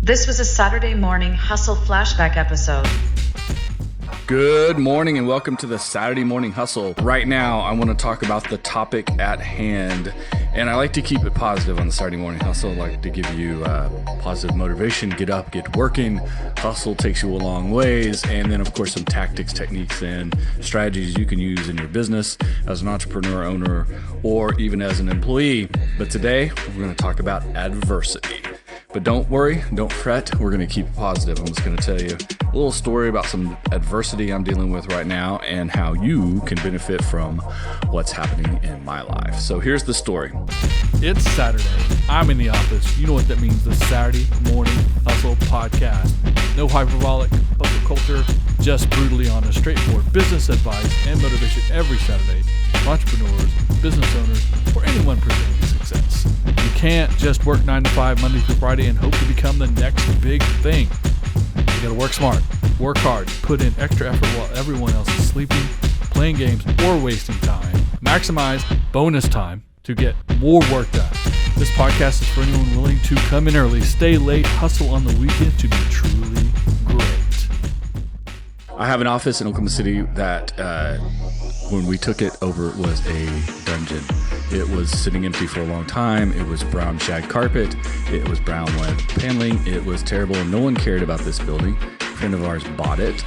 This was a Saturday morning Hustle Flashback episode. Good morning and welcome to the Saturday Morning Hustle. Right now, I want to talk about the topic at hand, and I like to keep it positive on the Saturday Morning Hustle. I like to give you positive motivation, get up, get working. Hustle takes you a long ways, and then of course some tactics, techniques, and strategies you can use in your business as an entrepreneur, owner, or even as an employee. But today, we're going to talk about adversity. But don't worry, don't fret, we're going to keep it positive. I'm just going to tell you a little story about some adversity I'm dealing with right now and how you can benefit from what's happening in my life. So here's the story. It's Saturday. I'm in the office. You know what that means, the Saturday Morning Hustle podcast. No hyperbolic hustle culture, just brutally honest, straightforward business advice and motivation every Saturday for entrepreneurs, business owners, or anyone pursuing success. You can't just work 9 to 5 Monday through Friday and hope to become the next big thing. You gotta work smart, work hard, put in extra effort while everyone else is sleeping, playing games, or wasting time. Maximize bonus time to get more work done. This podcast is for anyone willing to come in early, stay late, hustle on the weekend to be truly great. I have an office in Oklahoma City that when we took it over, it was a dungeon. It was sitting empty for a long time. It was brown shag carpet. It was brown lead paneling. It was terrible, and no one cared about this building. A friend of ours bought it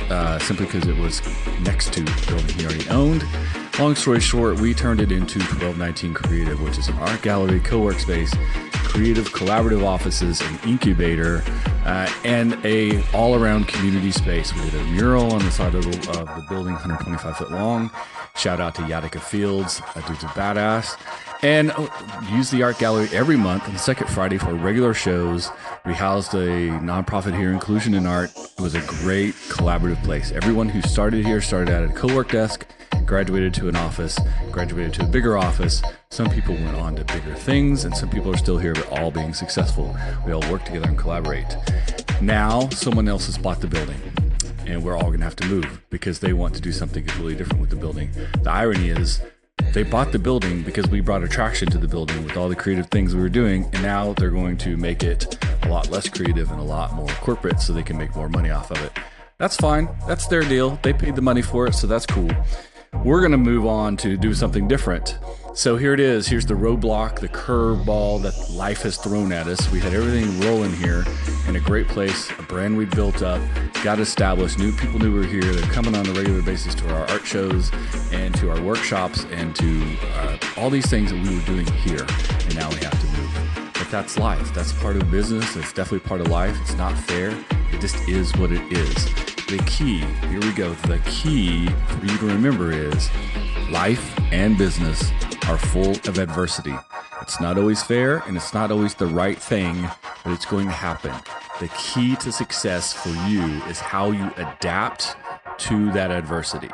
simply because it was next to the building he already owned. Long story short, we turned it into 1219 Creative, which is an art gallery, co-work space, creative collaborative offices, an incubator, and a all-around community space. We did a mural on the side of the building, 125 foot long. Shout out to Yatica Fields, that dude's a badass. And use the art gallery every month on the second Friday for regular shows. We housed a nonprofit here, Inclusion in Art. It was a great collaborative place. Everyone who started here started at a co-work desk, graduated to an office, graduated to a bigger office. Some people went on to bigger things, and some people are still here, but all being successful. We all work together and collaborate. Now, someone else has bought the building, and we're all going to have to move because they want to do something completely different with the building. The irony is they bought the building because we brought attraction to the building with all the creative things we were doing, and now they're going to make it a lot less creative and a lot more corporate so they can make more money off of it. That's fine. That's their deal. They paid the money for it, so that's cool. We're going to move on to do something different. So here it is. Here's the roadblock, the curveball that life has thrown at us. We had everything rolling here in a great place, a brand we built up, got established, new people knew we were here. They're coming on a regular basis to our art shows and to our workshops and to all these things that we were doing here. And now we have to move. But that's life. That's part of business. It's definitely part of life. It's not fair. It just is what it is. The key, here we go, the key for you to remember is life and business are full of adversity. It's not always fair and it's not always the right thing, but it's going to happen. The key to success for you is how you adapt to that adversity.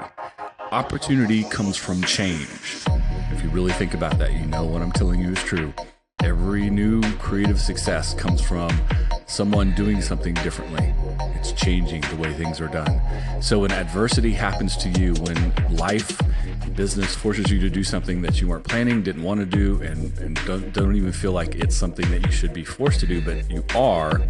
Opportunity comes from change. If you really think about that, you know what I'm telling you is true. Every new creative success comes from someone doing something differently. It's changing the way things are done. So when adversity happens to you, when life, business forces you to do something that you weren't planning, didn't want to do, and don't even feel like it's something that you should be forced to do, but you are,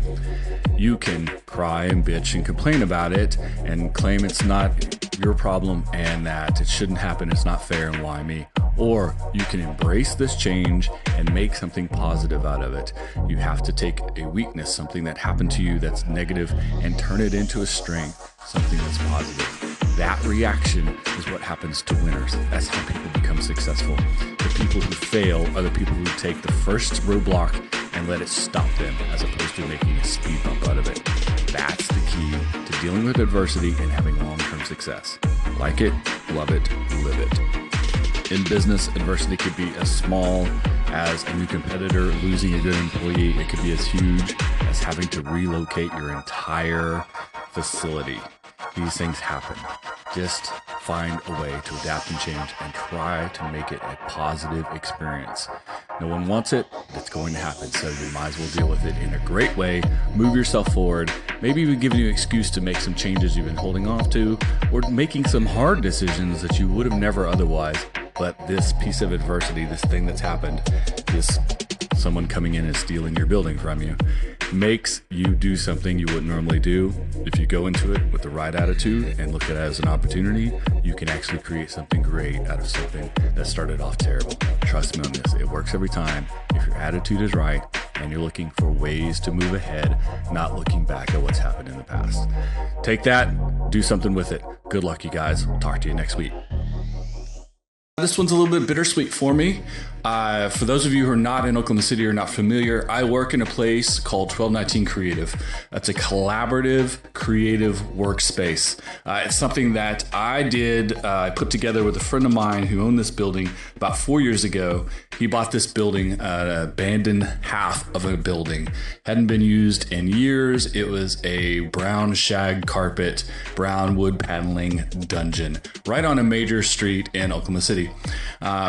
you can cry and bitch and complain about it and claim it's not your problem and that it shouldn't happen, it's not fair, and why me? Or you can embrace this change and make something positive out of it. You have to take a weakness, something that happened to you that's negative, and turn it into a strength, something that's positive. That reaction is what happens to winners. That's how people become successful. The people who fail are the people who take the first roadblock and let it stop them, as opposed to making a speed bump out of it. That's the key to dealing with adversity and having long-term success. Like it, love it, live it. In business, adversity could be as small as a new competitor losing a good employee. It could be as huge as having to relocate your entire facility. These things happen. Just find a way to adapt and change and try to make it a positive experience. No one wants it, it's going to happen, so you might as well deal with it in a great way. Move yourself forward. Maybe even giving you an excuse to make some changes you've been holding off to, or making some hard decisions that you would have never otherwise. But this piece of adversity, this thing that's happened, this someone coming in and stealing your building from you, makes you do something you wouldn't normally do. If you go into it with the right attitude and look at it as an opportunity, you can actually create something great out of something that started off terrible. Trust me on this. It works every time. If your attitude is right and you're looking for ways to move ahead, not looking back at what's happened in the past. Take that, do something with it. Good luck, you guys. Talk to you next week. This one's a little bit bittersweet for me. For those of you who are not in Oklahoma City or not familiar, I work in a place called 1219 Creative. That's a collaborative, creative workspace. It's something that I put together with a friend of mine who owned this building about 4 years ago. He bought this building, an abandoned half of a building. Hadn't been used in years. It was a brown shag carpet, brown wood paneling dungeon right on a major street in Oklahoma City.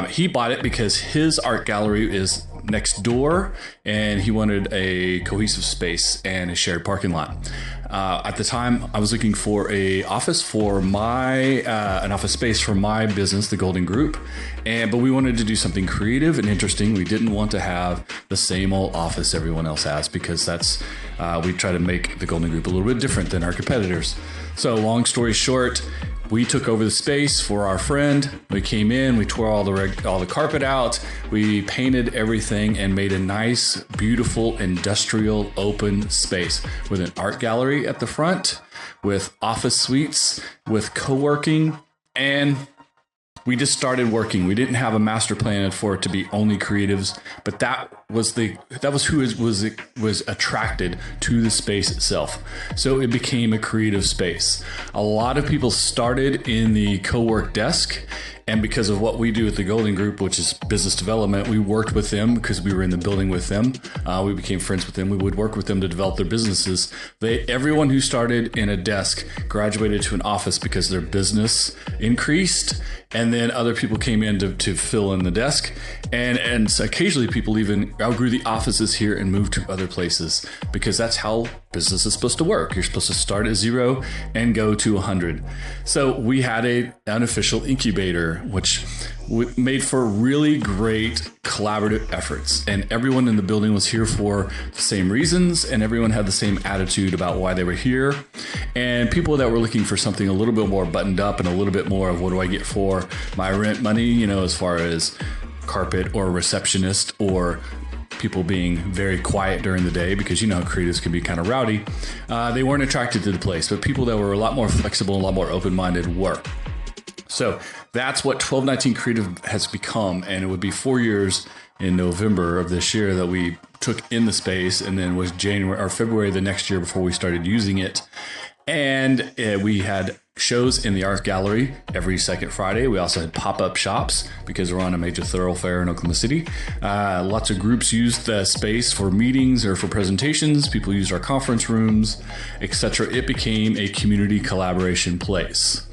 He bought it because his art gallery is next door and he wanted a cohesive space and a shared parking lot. At the time, I was looking for an office space for my business, the Golden Group, but we wanted to do something creative and interesting. We didn't want to have the same old office everyone else has, because we try to make the Golden Group a little bit different than our competitors. So long story short, we took over the space for our friend. We came in, we tore all the carpet out, we painted everything and made a nice, beautiful, industrial open space with an art gallery at the front, with office suites, with co-working, and we just started working. We didn't have a master plan for it to be only creatives, but that was who was attracted to the space itself. So it became a creative space. A lot of people started in the co-work desk, and because of what we do at the Golden Group, which is business development, we worked with them because we were in the building with them. We became friends with them. We would work with them to develop their businesses. Everyone who started in a desk graduated to an office because their business increased, and then other people came in to fill in the desk. And so occasionally people even outgrew the offices here and moved to other places, because that's how business is supposed to work. You're supposed to start at 0 and go to 100. So we had an unofficial incubator, which made for really great collaborative efforts. And everyone in the building was here for the same reasons, and everyone had the same attitude about why they were here. And people that were looking for something a little bit more buttoned up and a little bit more of what do I get for my rent money, as far as carpet or receptionist, or people being very quiet during the day, because creatives can be kind of rowdy. They weren't attracted to the place, but people that were a lot more flexible, a lot more open-minded were. So that's what 1219 Creative has become, and it would be 4 years in November of this year that we took in the space, and then was January or February the next year before we started using it. And we had shows in the art gallery every second Friday. We also had pop-up shops because we're on a major thoroughfare in Oklahoma City. Lots of groups used the space for meetings or for presentations. People used our conference rooms, etc. It became a community collaboration place.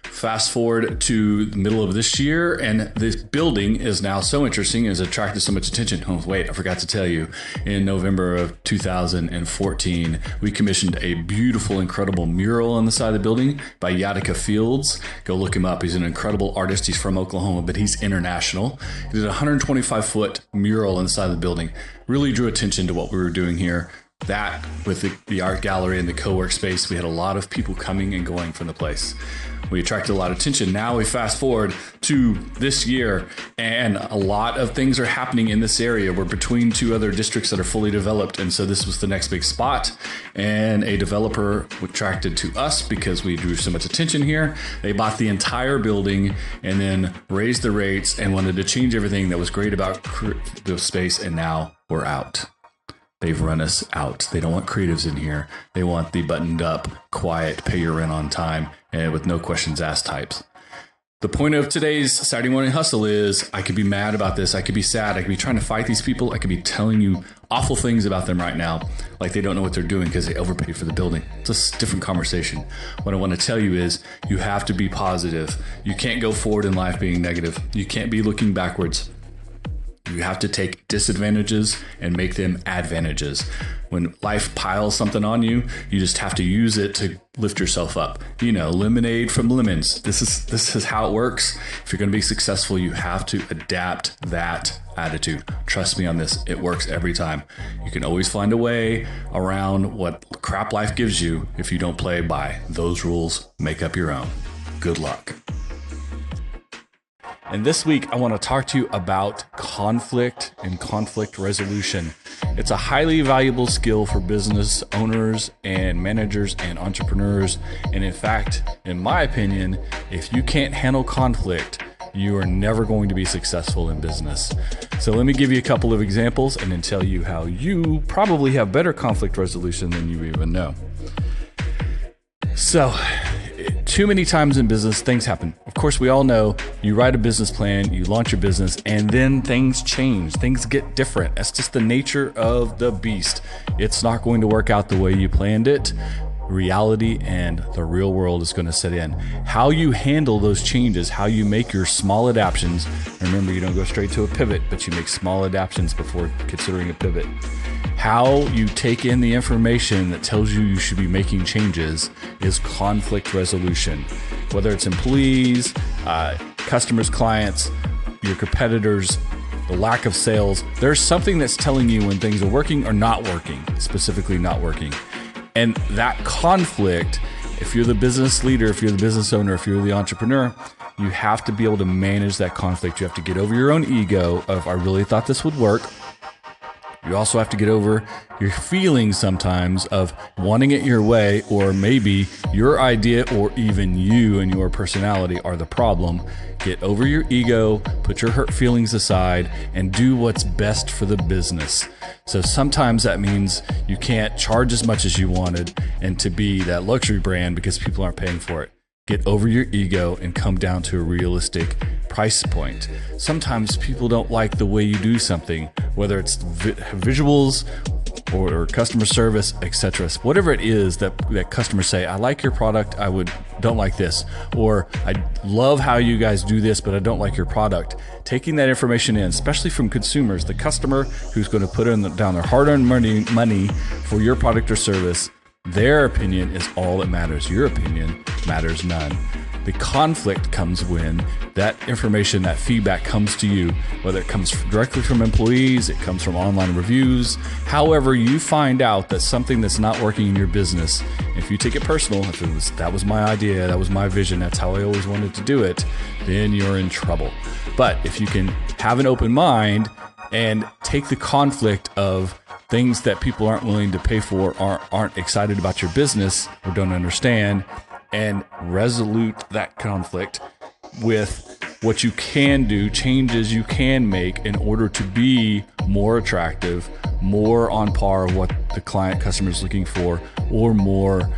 Fast forward to the middle of this year, and this building is now so interesting and has attracted so much attention. Oh, wait, I forgot to tell you. In November of 2014, we commissioned a beautiful, incredible mural on the side of the building by Yadika Fields. Go look him up. He's an incredible artist. He's from Oklahoma, but he's international. He did a 125-foot mural on the side of the building. Really drew attention to what we were doing here. That, with the art gallery and the co-work space, we had a lot of people coming and going from the place. We attracted a lot of attention. Now we fast forward to this year, and a lot of things are happening in this area. We're between two other districts that are fully developed, and so this was the next big spot. And a developer attracted to us because we drew so much attention here. They bought the entire building and then raised the rates and wanted to change everything that was great about the space, and now we're out. They've run us out. They don't want creatives in here. They want the buttoned up, quiet, pay your rent on time, and with no questions asked types. The point of today's Saturday Morning Hustle is I could be mad about this. I could be sad. I could be trying to fight these people. I could be telling you awful things about them right now, like they don't know what they're doing because they overpaid for the building. It's a different conversation. What I want to tell you is you have to be positive. You can't go forward in life being negative. You can't be looking backwards. You have to take disadvantages and make them advantages. When life piles something on you, you just have to use it to lift yourself up. Lemonade from lemons. This is how it works. If you're going to be successful, you have to adapt that attitude. Trust me on this. It works every time. You can always find a way around what crap life gives you if you don't play by those rules. Make up your own. Good luck. And this week, I want to talk to you about conflict and conflict resolution. It's a highly valuable skill for business owners and managers and entrepreneurs. And in fact, in my opinion, if you can't handle conflict, you are never going to be successful in business. So let me give you a couple of examples and then tell you how you probably have better conflict resolution than you even know. So, too many times in business, things happen. Of course, we all know you write a business plan, you launch your business, and then things change. Things get different. That's just the nature of the beast. It's not going to work out the way you planned it. Reality and the real world is going to set in. How you handle those changes, how you make your small adaptions. Remember, you don't go straight to a pivot, but you make small adaptions before considering a pivot. How you take in the information that tells you you should be making changes is conflict resolution. Whether it's employees, customers, clients, your competitors, the lack of sales, there's something that's telling you when things are working or not working, specifically not working. And that conflict, if you're the business leader, if you're the business owner, if you're the entrepreneur, you have to be able to manage that conflict. You have to get over your own ego of, I really thought this would work. You also have to get over your feelings sometimes of wanting it your way, or maybe your idea or even you and your personality are the problem. Get over your ego, put your hurt feelings aside, and do what's best for the business. So sometimes that means you can't charge as much as you wanted and to be that luxury brand because people aren't paying for it. Get over your ego and come down to a realistic price point. Sometimes people don't like the way you do something, whether it's visuals or customer service, etc. Whatever it is that customers say, I like your product, don't like this, or I love how you guys do this, but I don't like your product. Taking that information in, especially from consumers, the customer who's going to put down their hard-earned money for your product or service, their opinion is all that matters. Your opinion matters none. The conflict comes when that information, that feedback comes to you, whether it comes directly from employees, it comes from online reviews. However, you find out that something that's not working in your business, if you take it personal, if that was my idea, that was my vision, that's how I always wanted to do it, then you're in trouble. But if you can have an open mind and take the conflict of things that people aren't willing to pay for, aren't excited about your business or don't understand, and resolute that conflict with what you can do, changes you can make in order to be more attractive, more on par with what the customer is looking for, or more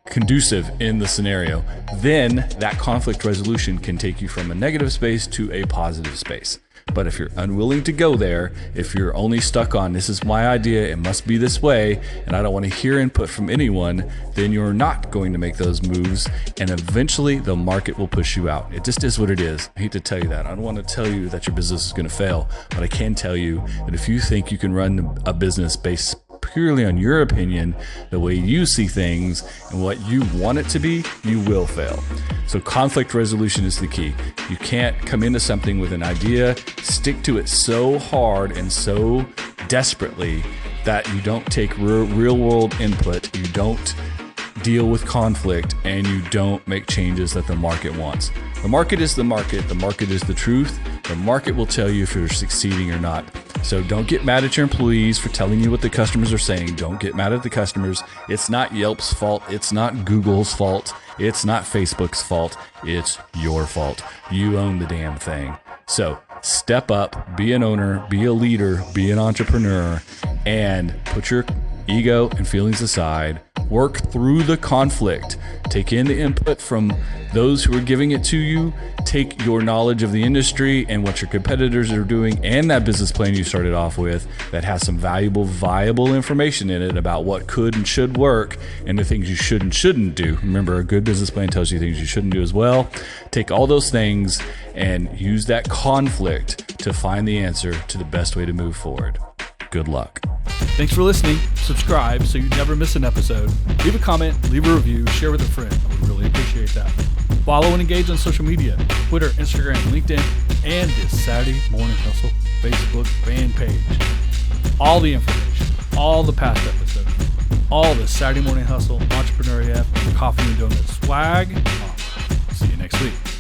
conducive in the scenario, then that conflict resolution can take you from a negative space to a positive space. But if you're unwilling to go there, if you're only stuck on, this is my idea, it must be this way, and I don't want to hear input from anyone, then you're not going to make those moves, and eventually the market will push you out. It just is what it is. I hate to tell you that. I don't want to tell you that your business is going to fail, but I can tell you that if you think you can run a business based purely on your opinion, the way you see things and what you want it to be, you will fail. So conflict resolution is the key. You can't come into something with an idea, stick to it so hard and so desperately that you don't take real world input, you don't deal with conflict, and you don't make changes that the market wants. The market is the market. The market is the truth. The market will tell you if you're succeeding or not. So don't get mad at your employees for telling you what the customers are saying. Don't get mad at the customers. It's not Yelp's fault. It's not Google's fault. It's not Facebook's fault. It's your fault. You own the damn thing. So step up, be an owner, be a leader, be an entrepreneur, and put your ego and feelings aside. Work through the conflict. Take in the input from those who are giving it to you. Take your knowledge of the industry and what your competitors are doing and that business plan you started off with that has some valuable, viable information in it about what could and should work and the things you should and shouldn't do. Remember, a good business plan tells you things you shouldn't do as well. Take all those things and use that conflict to find the answer to the best way to move forward. Good luck. Thanks for listening. Subscribe so you never miss an episode. Leave a comment, leave a review, share with a friend. I would really appreciate that. Follow and engage on social media, Twitter, Instagram, LinkedIn, and this Saturday Morning Hustle Facebook fan page. All the information, all the past episodes, all the Saturday Morning Hustle, Entrepreneur AF, and Coffee and Donuts swag. See you next week.